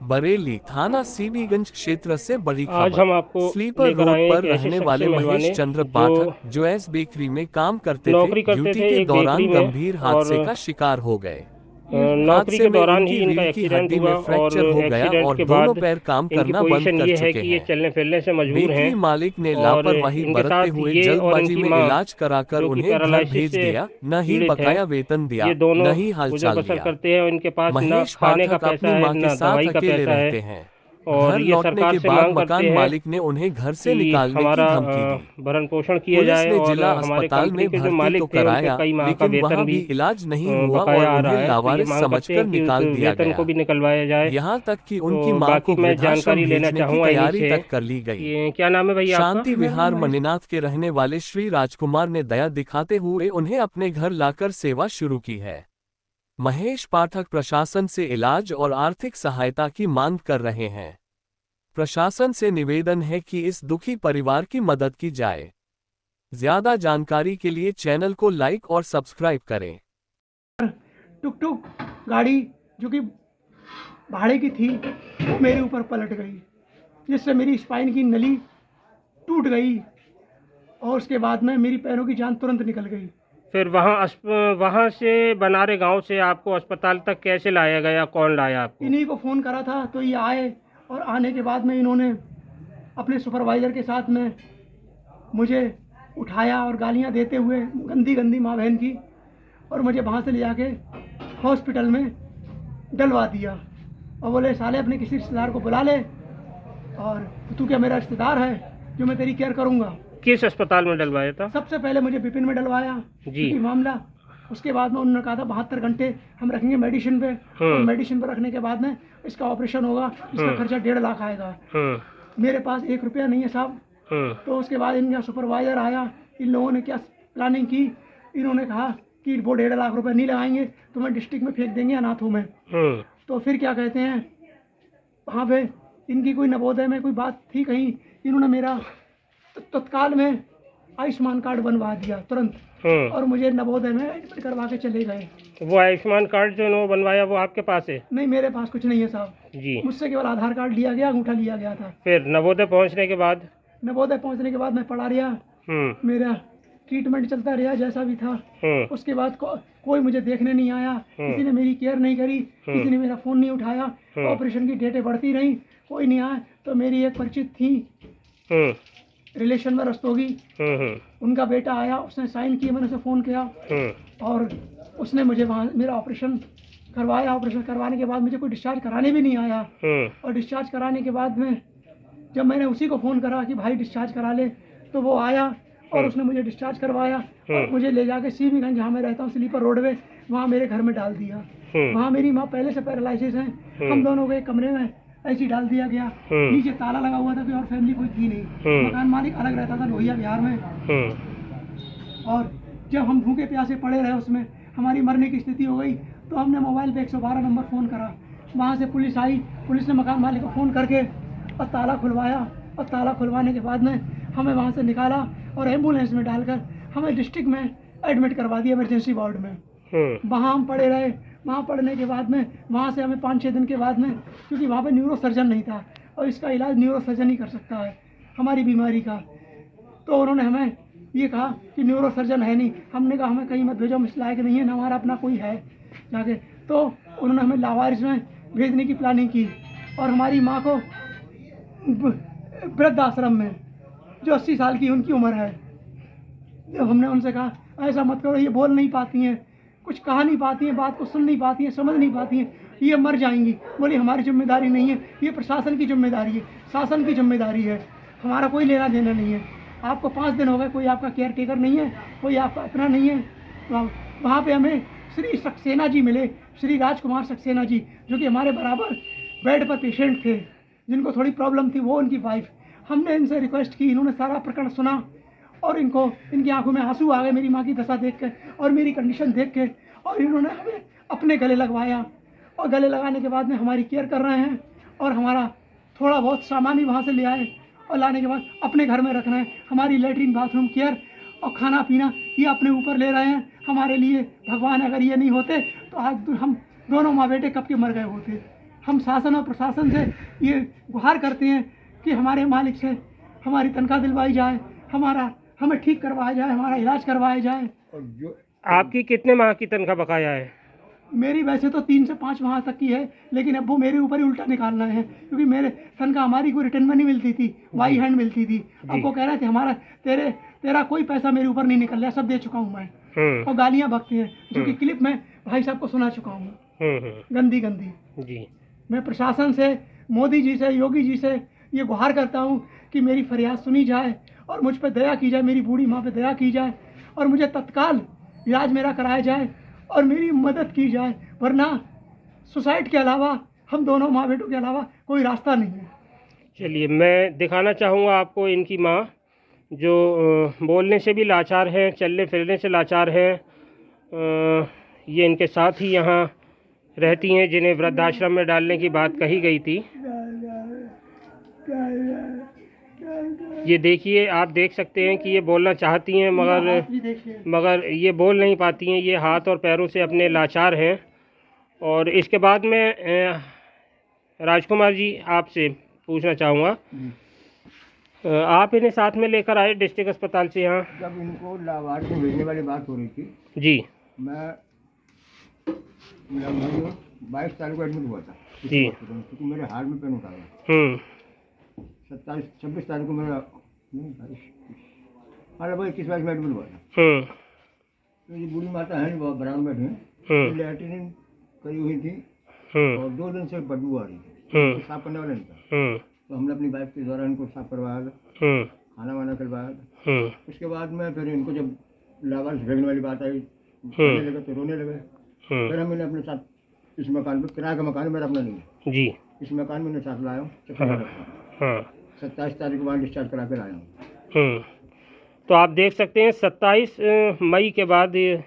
बरेली थाना सीबीगंज क्षेत्र से बड़ी आज हम खबर। आपको स्लीपर लेकर रोड आए पर एक ऐसे रहने शख्स वाले से महेश मिलवाने चंद्र जो पाठक जो एस बेकरी में काम करते थे, नौकरी करते ड्यूटी थे के एक बेकरी दौरान में। गंभीर और हादसे का शिकार हो गए। नौकरी हादसे के में दौरान ही उनकी इनका रीढ़ की एक्सीडेंट हड्डी हुआ। में और फ्रैक्चर हो गया एक्सीडेंट और के दोनों बाद पैर काम इनकी करना बंद पोजीशन कर ये है चुके कि ये हैं। चलने फिरने से मजबूर हैं। बेकरी मालिक ने और लापरवाही इनके बरतते साथ हुए ये और जल्दबाजी इनकी में माँ, इलाज कराकर जो कि उन्हें घर पैरालिसिस भेज से दिया, न ही पीड़ित हैं, बकाया वेतन दिया, ये दोनों न ही गुजर हालचाल बसर लिया। करते हैं। और इनके पास ना महेश खाने का पाठक पैसा अपनी है, मां के ना साथ दवाई का अकेले पैसा है। रहते हैं। और घर ये लौटने सरकार के से बाद मांग मकान करते हैं मालिक ने उन्हें घर से कि निकालने की हमारा धमकी दी। भरण पोषण किया पुलिस जाए। ने और जिला हमारे अस्पताल कंपनी में के जो भर्ती तो मालिक थे उनके कराया, कई माह का लेकिन वेतन वहां भी भी इलाज नहीं हुआ और बकाया आ रहा उन्हें है। तो ये लावारिस मांग करते हैं समझकर कि उस निकाल दिया वेतन को गया। भी निकलवाया जाए। यहाँ तक कि उनकी तो मां बाकी को मैं वृद्धाश्रम जानकारी लेना भेजने की चाहूँगा इन्हीं तैयारी से तक कर ली गई। कि क्या नाम है भैया आपका? शांति मेरा नाम विहार महेश। मनीनाथ के रहने वाले श्री राजकुमार ने दया दिखाते हुए उन्हें अपने घर लाकर सेवा शुरू की है। महेश पाठक प्रशासन से इलाज और आर्थिक सहायता की मांग कर रहे हैं। प्रशासन से निवेदन है कि इस दुखी परिवार की मदद की जाए। ज्यादा जानकारी के लिए चैनल को लाइक और सब्सक्राइब करें। टुक टुक गाड़ी जो कि भाड़े की थी वो मेरे ऊपर पलट गई, जिससे मेरी स्पाइन की नली टूट गई और उसके बाद में मेरी पैरों की जान तुरंत निकल गई। फिर वहाँ से बनारे गांव से आपको अस्पताल तक कैसे लाया गया? कौन लाया आपको? इन्हीं को फ़ोन करा था तो ये आए और आने के बाद में इन्होंने अपने सुपरवाइज़र के साथ में मुझे उठाया और गालियाँ देते हुए गंदी गंदी माँ बहन की, और मुझे वहाँ से ले जाके हॉस्पिटल में डलवा दिया। और बोले साले अपने किसी रिश्तेदार को बुला ले, और तू क्या मेरा रिश्तेदार है जो मैं तेरी केयर करूँगा। किस अस्पताल में डलवाया था? सबसे पहले मुझे विपिन में डलवाया जी। मामला। उसके बाद में उन्होंने कहा था 72 घंटे हम रखेंगे मेडिसिन पे, और मेडिसिन पे रखने के बाद में इसका ऑपरेशन होगा, इसका खर्चा 1.5 लाख आएगा। मेरे पास 1 रुपया नहीं है साहब। तो उसके बाद इनका सुपरवाइज़र आया, इन लोगों ने क्या प्लानिंग की, इन्होंने कहा कि वो 1.5 लाख रुपए नहीं लगाएंगे तो मैं डिस्ट्रिक्ट में फेंक देंगे अनाथों में। तो फिर क्या कहते हैं, वहाँ पे इनकी कोई नवोदय में कोई बात थी कहीं, इन्होंने मेरा तत्काल में आयुष्मान कार्ड बनवा दिया तुरंत, और मुझे नवोदय में एडमिट करवा के चले गए। वो आयुष्मान कार्ड जो इन्होंने बनवाया वो आपके पास है? नहीं, मेरे पास कुछ नहीं है साहब जी। मुझसे केवल आधार कार्ड लिया गया, अंगूठा लिया गया था। फिर नवोदय पहुंचने के बाद मैं पड़ा रहा, मेरा ट्रीटमेंट चलता रहा जैसा भी था। उसके बाद कोई मुझे देखने नहीं आया, किसी ने मेरी केयर नहीं करी, किसी ने मेरा फ़ोन नहीं उठाया। ऑपरेशन की डेटें बढ़ती रही, कोई नहीं आया। तो मेरी एक परिचित थी रिलेशन में रस्तोगी, उनका बेटा आया, उसने साइन किए, मैंने उसे फ़ोन किया और उसने मुझे वहाँ मेरा ऑपरेशन करवाया। ऑपरेशन करवाने के बाद मुझे कोई डिस्चार्ज कराने भी नहीं आया। और डिस्चार्ज कराने के बाद में जब मैंने उसी को फ़ोन करा कि भाई डिस्चार्ज करा ले, तो वो आया और उसने मुझे डिस्चार्ज करवाया और मुझे ले जाके सीबीगंज, जहाँ मैं रहता हूँ स्लीपर रोड में, वहाँ मेरे घर में डाल दिया। वहाँ मेरी माँ पहले से पैरालिसिस है, हम दोनों को एक कमरे में ऐसे ही डाल दिया गया। नीचे ताला लगा हुआ था, कोई और फैमिली कोई थी नहीं। मकान मालिक अलग रहता था लोहिया बिहार में। और जब हम भूखे प्यासे पड़े रहे, उसमें हमारी मरने की स्थिति हो गई, तो हमने मोबाइल पे 112 नंबर फ़ोन करा। वहाँ से पुलिस आई, पुलिस ने मकान मालिक को फ़ोन करके और ताला खुलवाया, और ताला खुलवाने के बाद में हमें वहाँ से निकाला और एम्बुलेंस में डालकर हमें डिस्ट्रिक्ट में एडमिट करवा दिया, इमरजेंसी वार्ड में। वहाँ हम पड़े रहे। वहाँ पढ़ने के बाद में वहाँ से हमें 5-6 दिन के बाद में, क्योंकि वहाँ पे न्यूरो सर्जन नहीं था और इसका इलाज न्यूरो सर्जन ही कर सकता है हमारी बीमारी का, तो उन्होंने हमें ये कहा कि न्यूरो सर्जन है नहीं। हमने कहा हमें कहीं मत भेजो, हम इस लायक नहीं है, ना हमारा अपना कोई है जाके। तो उन्होंने हमें लावारिस में भेजने की प्लानिंग की और हमारी माँ को वृद्धाश्रम में, जो 80 साल की उनकी उम्र है, जब हमने उनसे कहा ऐसा मत करो, ये बोल नहीं पाती हैं, कुछ कहा नहीं पाती हैं, बात को सुन नहीं पाती हैं, समझ नहीं पाती हैं, ये मर जाएंगी। बोली हमारी जिम्मेदारी नहीं है, ये प्रशासन की जिम्मेदारी है, शासन की जिम्मेदारी है, हमारा कोई लेना देना नहीं है। आपको 5 दिन हो गए, कोई आपका केयर टेकर नहीं है, कोई आपका अपना नहीं है। तो वहाँ पे हमें श्री सक्सेना जी मिले, श्री राजकुमार सक्सेना जी, जो कि हमारे बराबर बेड पर पेशेंट थे, जिनको थोड़ी प्रॉब्लम थी, वो उनकी वाइफ। हमने इनसे रिक्वेस्ट की, इन्होंने सारा प्रकरण सुना और इनकी आंखों में आंसू आ गए मेरी माँ की दशा देख के और मेरी कंडीशन देख के, और इन्होंने हमें अपने गले लगवाया और गले लगाने के बाद में हमारी केयर कर रहे हैं और हमारा थोड़ा बहुत सामान भी वहाँ से ले आए और लाने के बाद अपने घर में रख रहे हैं। हमारी लेटरिन बाथरूम केयर और खाना पीना ये अपने ऊपर ले रहे हैं हमारे लिए। भगवान अगर ये नहीं होते तो आज हम दोनों माँ बेटे कब के मर गए होते। हम शासन और प्रशासन से ये गुहार करते हैं कि हमारे मालिक से हमारी तनख्वाह दिलवाई जाए, हमें ठीक करवाया जाए, हमारा इलाज करवाया जाए। और जो आपकी कितने माह की तनख्वाह बकाया है? मेरी वैसे तो 3 से 5 माह तक की है, लेकिन अब वो मेरे ऊपर ही उल्टा निकाल रहे हैं, क्योंकि मेरे तनख्वाह हमारी कोई रिटर्न में नहीं मिलती थी, बाई हैंड मिलती थी। अब वो कह रहे थे हमारा तेरा कोई पैसा मेरे ऊपर नहीं निकल रहा, सब दे चुका हूँ मैं। और गालियाँ बकते हैं, जो कि क्लिप में भाई साहब को सुना चुका हूँ, गंदी गंदी। जी, मैं प्रशासन से, मोदी जी से, योगी जी से ये गुहार करता हूँ कि मेरी फरियाद सुनी जाए और मुझ पर दया की जाए, मेरी बूढ़ी माँ पे दया की जाए और मुझे तत्काल इलाज मेरा कराया जाए और मेरी मदद की जाए, वरना सुसाइड के अलावा, हम दोनों माँ बेटों के अलावा कोई रास्ता नहीं है। चलिए मैं दिखाना चाहूँगा आपको इनकी माँ, जो बोलने से भी लाचार हैं, चलने फिरने से लाचार हैं। ये इनके साथ ही यहाँ रहती हैं, जिन्हें वृद्धाश्रम में डालने की बात कही गई थी। ये देखिए, आप देख सकते हैं कि ये बोलना चाहती हैं मगर ये बोल नहीं पाती हैं, ये हाथ और पैरों से अपने लाचार हैं। और इसके बाद में राजकुमार जी आपसे पूछना चाहूँगा, आप इन्हें साथ में लेकर आए डिस्ट्रिक्ट अस्पताल से यहाँ? जब इनको लाभार्थी को भेजने वाली बात हो रही थी जी, मैं 22 तारीख को एडमिट हुआ था जी, क्योंकि मेरे हार्ट में पेन उठा था। 26 तारीख को मेरा 21-22 में एडमिट हुआ था। तो ये बूढ़ी माता है बहुत बराबर बैठी, लैट्रिन करी हुई थी और 2 दिन से बदबू आ रही थी, साफ करने वाला नहीं था। तो हमने अपनी बाइक के द्वारा इनको साफ करवाया, खाना वाना करवाया। उसके बाद में फिर इनको जब लाभार्थी भेजने वाली बात आई, रोने लगे तो रोने लगे। फिर हम इन्हें अपने साथ इस मकान पर, किराए का मकान मेरा अपना नहीं है जी, इस मकान में इन्हें साथ लाया हूँ। 27 तारीख को वहाँ डिस्चार्ज करा कर आया हूँ। तो आप देख सकते हैं 27 मई के बाद ये